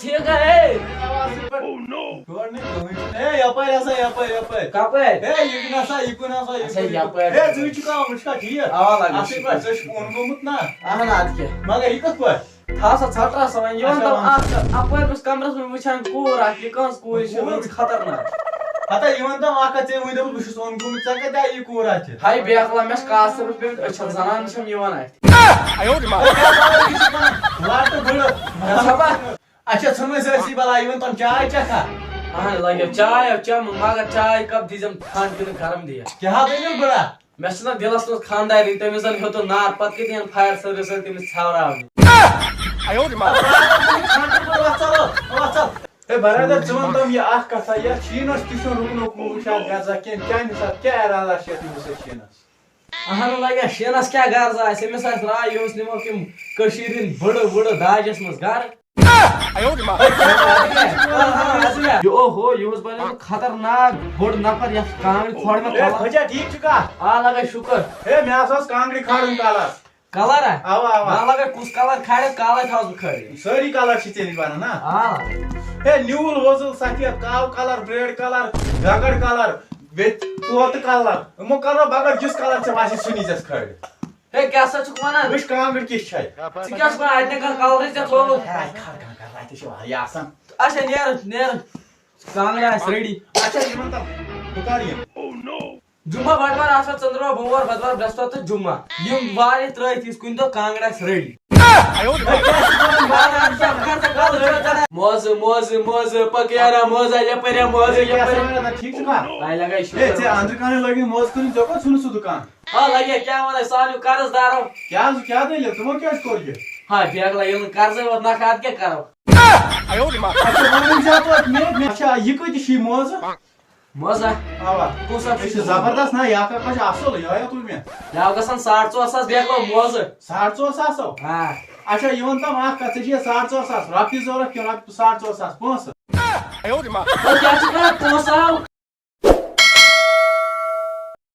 ٹھیک ہے مگر یہ کت پہ تھاسا ژھٹرس وۄنۍ یِوان دَپ اپٲرۍ بہٕ کمرس منٛز وٕچھان کوٗر اکھ یہِ کٕہٕنٛز کوٗر چھِ خطرناک ہتا یہ دم اکھ ژے ؤنۍ دۄپ بہٕ چھُس اوٚن گوٚمُت ژےٚ کتہِ آیہِ یہِ کوٗر اتہِ ہاے بیکلا مےٚ چھِ کاسرس پیٚٹھ أچھن زنان چھَم یِوان اتھِ اچھا ژھٕنوے سٲرسٕے بلاے یِمن تِم چاے چکھا اہن لگیو چاے او چم مگر چاے کپ دیزم ٹھنڈ کِنہٕ گرم دِیا کیٛاہ دٔلیٖل بڑا مےٚ چھُنہ دِلس منٛز خانٛداری تٔمِس زن ہیوٚتُن نار پتہٕ کتہِ یِن فایر سٔروِس تٔمِس ژھیوراونہِ ہے برادر ژٕ وَن تِم یہِ اکھ کتھا یتھ شیٖنس تہِ چھُنہٕ رُکنُک وٕچھان غرضا کینٛہہ چانہِ حساب کیٛاہ ارادہ چھِ یتھ أمِس شیٖنس اہن لگیا شیٖنس کیٛاہ غرض آسہِ أمِس آسہِ راے یِہُس نِموکھ یِم کٔشیٖرِ ہٕنٛدۍ بٔڑٕ داجس منٛز گرٕ یہِ اوہو یِہُس بنیومُت خطرناک بوٚڑ نفر یتھ کانٛگرِ کھۄڑ مےٚ کھوجا ٹھیٖک چھُ کتھ آ لگا شُکر ہے مےٚ ہسا اوس کانٛگرِ کھالُن کلر کلر اوا اوا نا لگا کُس کلر کھالٮ۪س کالے تھاوس بہٕ کھٲلِتھ سٲری کلر چھِ ژےٚ نِش بنان نا آ ہے نیوٗل وۄزُل سفید کاو کلر برٛیڈ کلر گگر کلر بیٚیہِ طوطہٕ کلر یِمو کلرو بغٲر یُس کلر ژےٚ باسہِ سُہ نی ژےٚ کھٲلِتھ ہے کیٛاہ سا چھُکھ ونان وٕچھ کانٛگٕر کِژھ چھے ژٕ کیٛاہ چھُکھ ونان اَتہِ نہٕ کانٛہہ کلرٕے ژےٚ تھوٚومُت اَتہِ چھِ واریاہ آسان اچھا نیرٕ کانٛگرِ آسہِ ریڈی اچھا یِمن تم بہٕ کر یِم جمعہ بٹوار آسان ژٔنٛدٕروار بوموار بۄدوار برٛٮ۪سوار تہٕ جمعہ یِم وارِ ترٲیِتھ یِژھ کُنہِ دۄہ کانٛگٕر آسہِ ریڈی موزٕ موزٕ موزٕ پکیارا موزا یپٲرۍ موزٕ یپٲرۍ ٹھیٖک چھُکھا آے لگے ہے ژےٚ أنٛدرٕ کانہِ لٲگِتھ موزٕ کٕنٕنۍ ژےٚ کوٚت ژھُنُتھ سُہ دُکان آ لگے کیٛاہ ونے سانیو قرض دارو کیٛاہ دٔلیٖل تِمو کیٛازِ کوٚر یہِ ہاے بیگلا ییٚلہِ نہٕ قرضے ووت نکھٕ ادٕ کیٛاہ کرو اچھا یہِ کۭتِس چھِ موزٕ موزا اوا کُس اکھ یہِ چھُ زبردست نا یہِ اکھ چھُ اصٕل یہوے تُل مےٚ یہِ آو گژھان 4.5 بیگلا موزٕ 4.5 آ اچھا یہِ وَن تم اکھ کتھ ژےٚ چھِ 4.5 رۄپیہِ ضروٗرت کِنہٕ 4.5 پونٛسہٕ کیٛاہ چھُکھ کران پونٛسہٕ آو